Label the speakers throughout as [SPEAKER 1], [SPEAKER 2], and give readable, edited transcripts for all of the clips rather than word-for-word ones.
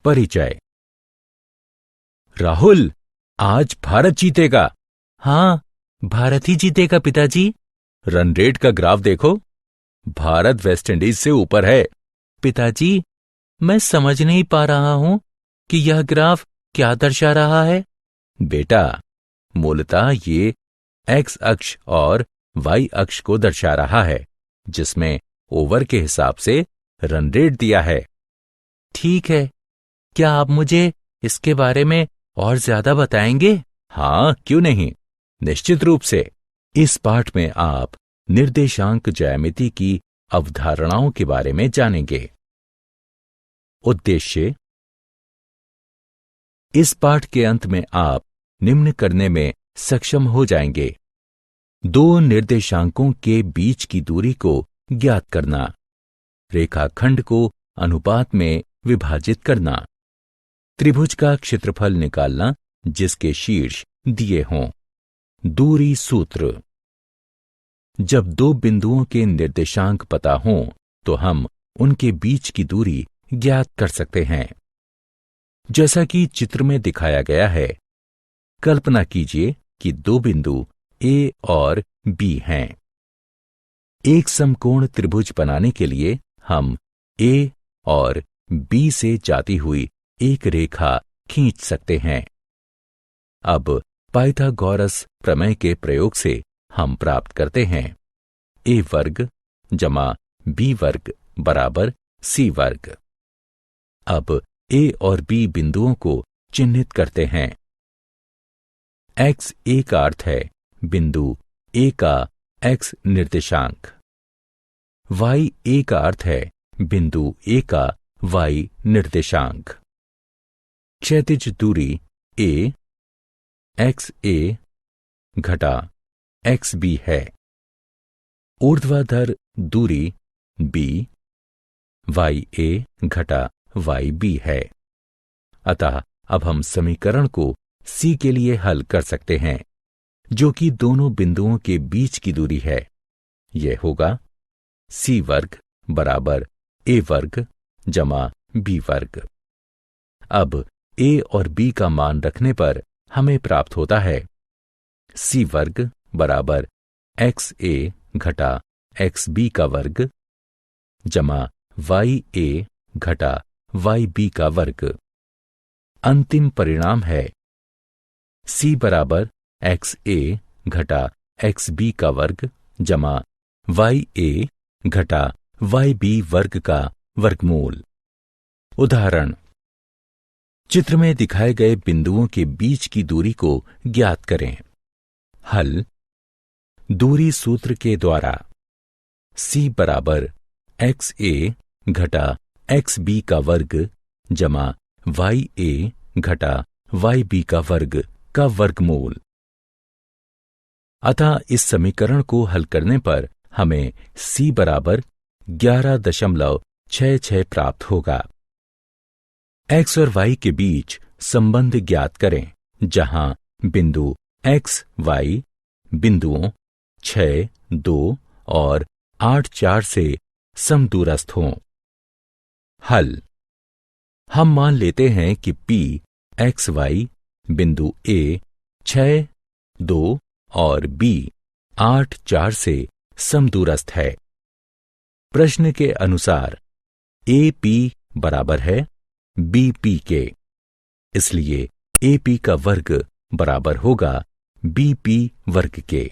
[SPEAKER 1] परिचय। राहुल, आज भारत जीतेगा।
[SPEAKER 2] हाँ, भारत ही जीतेगा पिताजी।
[SPEAKER 1] रन रेट का ग्राफ देखो, भारत वेस्टइंडीज से ऊपर है।
[SPEAKER 2] पिताजी, मैं समझ नहीं पा रहा हूं कि यह ग्राफ क्या दर्शा रहा है।
[SPEAKER 1] बेटा, मूलतः ये एक्स अक्ष और वाई अक्ष को दर्शा रहा है, जिसमें ओवर के हिसाब से रन रेट दिया है।
[SPEAKER 2] ठीक है, क्या आप मुझे इसके बारे में और ज्यादा बताएंगे?
[SPEAKER 1] हाँ, क्यों नहीं, निश्चित रूप से। इस पाठ में आप निर्देशांक ज्यामिति की अवधारणाओं के बारे में जानेंगे। उद्देश्य: इस पाठ के अंत में आप निम्न करने में सक्षम हो जाएंगे। दो निर्देशांकों के बीच की दूरी को ज्ञात करना, रेखाखंड को अनुपात में विभाजित करना, त्रिभुज का क्षेत्रफल निकालना जिसके शीर्ष दिए हों, दूरी सूत्र। जब दो बिंदुओं के निर्देशांक पता हों तो हम उनके बीच की दूरी ज्ञात कर सकते हैं। जैसा कि चित्र में दिखाया गया है, कल्पना कीजिए कि दो बिंदु ए और बी हैं। एक समकोण त्रिभुज बनाने के लिए हम ए और बी से जाती हुई एक रेखा खींच सकते हैं। अब पाइथागोरस प्रमेय के प्रयोग से हम प्राप्त करते हैं ए वर्ग जमा बी वर्ग बराबर सी वर्ग। अब ए और बी बिंदुओं को चिन्हित करते हैं। एक्स ए का अर्थ है बिंदु ए का एक्स निर्देशांक, वाई ए का अर्थ है बिंदु ए का वाई निर्देशांक। क्षैतिज दूरी ए एक्स ए घटा एक्स बी है। ऊर्ध्वाधर दूरी बी वाई ए घटा वाई बी है। अतः अब हम समीकरण को सी के लिए हल कर सकते हैं, जो कि दोनों बिंदुओं के बीच की दूरी है। यह होगा सी वर्ग बराबर ए वर्ग जमा बी वर्ग। अब ए और बी का मान रखने पर हमें प्राप्त होता है सी वर्ग बराबर एक्स ए घटा एक्स बी का वर्ग जमा वाई ए घटा वाई बी का वर्ग। अंतिम परिणाम है सी बराबर एक्स ए घटा एक्स बी का वर्ग जमा वाई ए घटा वाई बी वर्ग का वर्गमूल। उदाहरण: चित्र में दिखाए गए बिंदुओं के बीच की दूरी को ज्ञात करें। हल: दूरी सूत्र के द्वारा सी बराबर एक्स ए घटा एक्स बी का वर्ग जमा वाई ए घटा वाई बी का वर्ग का वर्गमूल। अतः इस समीकरण को हल करने पर हमें सी बराबर 11.66 प्राप्त होगा। एक्स और वाई के बीच संबंध ज्ञात करें, जहां बिंदु एक्स वाई बिंदुओं 6, 2 और 8, 4 से समदूरस्थ हों। हल: हम मान लेते हैं कि P एक्स वाई बिंदु A 6, 2 और B 8, 4 से समदूरस्थ है। प्रश्न के अनुसार AP बराबर है BP के, इसलिए AP का वर्ग बराबर होगा BP वर्ग के।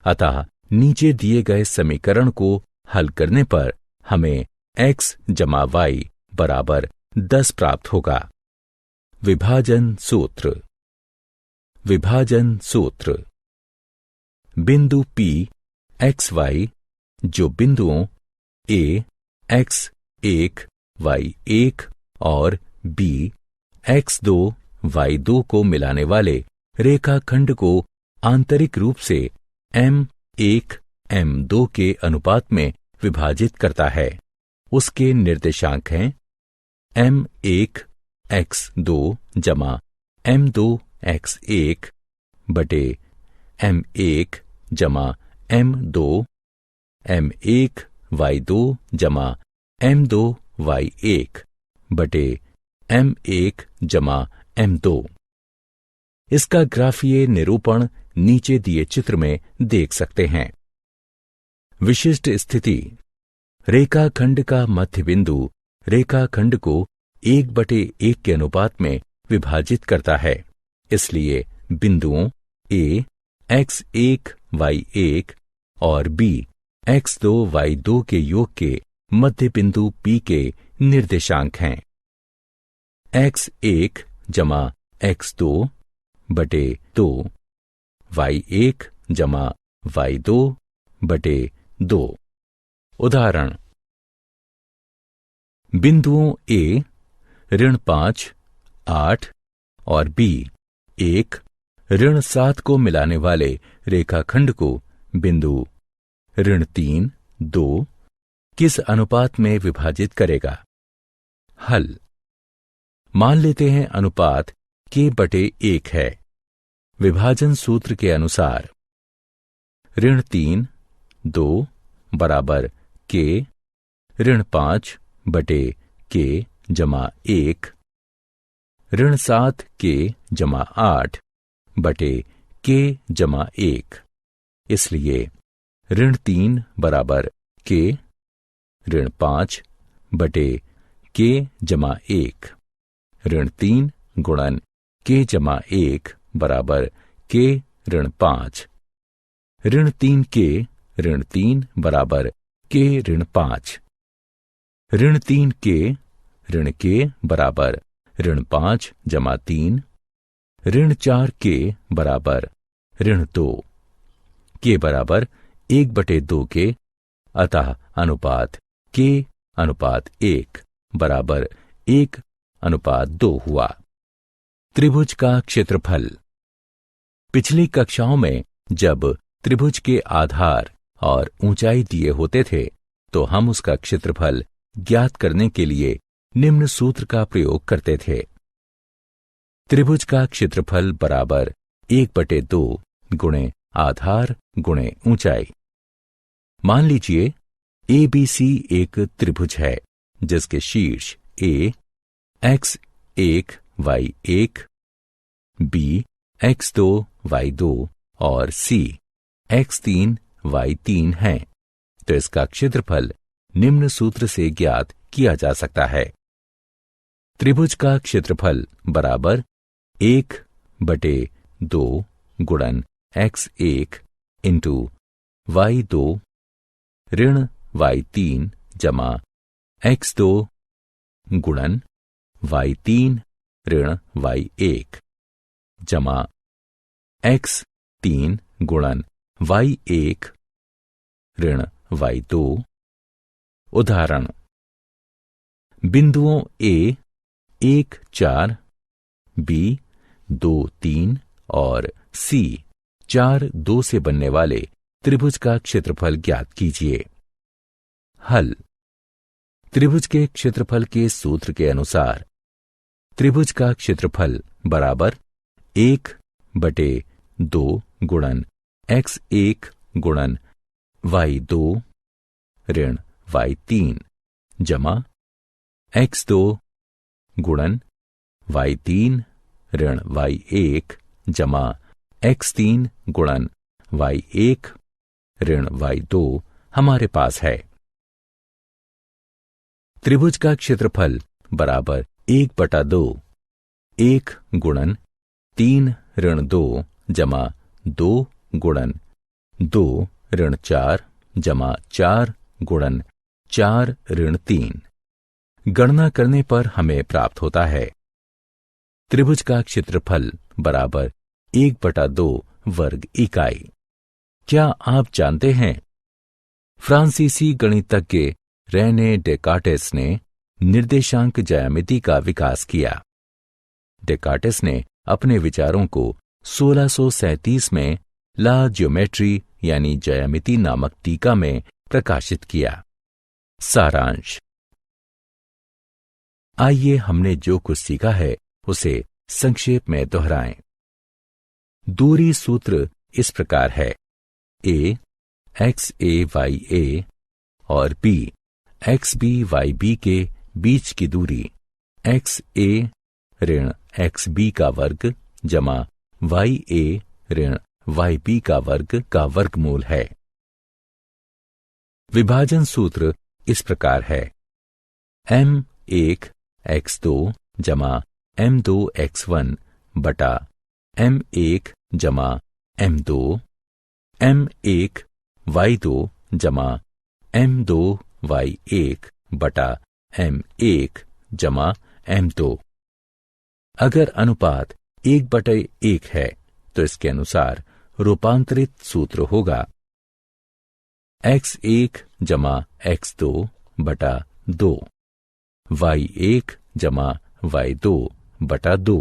[SPEAKER 1] अतः नीचे दिए गए समीकरण को हल करने पर हमें x जमा y बराबर 10 प्राप्त होगा। विभाजन सूत्र। विभाजन सूत्र: बिंदु P एक्स वाई जो बिंदुओं A एक्स 1 वाई 1 और B x2 y2 को मिलाने वाले रेखाखंड को आंतरिक रूप से m1 m2 के अनुपात में विभाजित करता है। उसके निर्देशांक हैं m1 x2 जमा m2 x1 बटे m1 जमा m2 m1 y2 जमा m2 y1 बटे M1 जमा M2। इसका ग्राफीय निरूपण नीचे दिए चित्र में देख सकते हैं। विशिष्ट स्थिति, रेखाखंड का मध्य बिंदु रेखाखंड को 1/1 के अनुपात में विभाजित करता है। इसलिए बिंदुओं A x1 y1 और B x2 y2 के योग के मध्य बिंदु P के निर्देशांक हैं। x1 जमा x2 बटे 2, y1 जमा y2 बटे 2। उदाहरण, बिंदुओं A -5, 8 और B 1, -7 को मिलाने वाले रेखाखंड को बिंदु -3, 2 किस अनुपात में विभाजित करेगा? हल, मान लेते हैं अनुपात k/1 है। विभाजन सूत्र के अनुसार -3, 2 बराबर k, -5 बटे k जमा 1, -7 k जमा 8 बटे k जमा 1। इसलिए -3 बराबर k, -5 बटे k जमा 1, -3 गुणन k जमा 1 बराबर k -5, -3k, -3 बराबर k -5, -3k, -k बराबर -5 जमा 3, -4k बराबर -2, k बराबर 1/2 के, अतः अनुपात k/1 बराबर 1/2 हुआ। त्रिभुज का क्षेत्रफल। पिछली कक्षाओं में जब त्रिभुज के आधार और ऊंचाई दिए होते थे तो हम उसका क्षेत्रफल ज्ञात करने के लिए निम्न सूत्र का प्रयोग करते थे। त्रिभुज का क्षेत्रफल बराबर 1/2 गुणे आधार गुणे ऊंचाई। मान लीजिए ABC एक त्रिभुज है जिसके शीर्ष A x1 y1, B x2 y2 और C x3 y3 हैं, तो इसका क्षेत्रफल निम्न सूत्र से ज्ञात किया जा सकता है। त्रिभुज का क्षेत्रफल बराबर 1/2 गुणन x1 इंटू y2 ऋण y3 जमा x2 गुणन y3 ऋण y1 जमा x3 गुणन y1 ऋण y2। उदाहरण, बिंदुओं A 1, 4, B 2, 3 और C 4, 2 से बनने वाले त्रिभुज का क्षेत्रफल ज्ञात कीजिए। हल, त्रिभुज के क्षेत्रफल के सूत्र के अनुसार त्रिभुज का क्षेत्रफल बराबर 1/2 गुणन x1 गुणन y2 ऋण y3 जमा x2 गुणन y3 ऋण y1 जमा x3 गुणन y1 ऋण y2 हमारे पास है। त्रिभुज का क्षेत्रफल बराबर 1/2 1 गुणन 3 ऋण 2 जमा 2 गुणन 2 ऋण 4 जमा 4 गुणन 4 ऋण 3। गणना करने पर हमें प्राप्त होता है त्रिभुज का क्षेत्रफल बराबर 1/2 वर्ग इकाई। क्या आप जानते हैं फ्रांसीसी गणितज्ञ रेने डेकार्टेस ने निर्देशांक ज्यामिति का विकास किया। डेकार्टेस ने अपने विचारों को 1637 में ला ज्योमेट्री यानी ज्यामिति नामक टीका में प्रकाशित किया। सारांश, आइए हमने जो कुछ सीखा है उसे संक्षेप में दोहराएं। दूरी सूत्र इस प्रकार है: A xa ya और B xb yb के बीच की दूरी एक्स ए ऋण एक्स बी का वर्ग जमा वाई ए ऋण वाई बी का वर्गमूल है। विभाजन सूत्र इस प्रकार है, m1 x2 जमा m2 x1 बटा m1 जमा m2, m1 y2 जमा m2 y1 बटा m1 जमा m2। अगर अनुपात 1/1 है तो इसके अनुसार रूपांतरित सूत्र होगा x1 जमा x2 बटा 2, y1 जमा y2 बटा 2।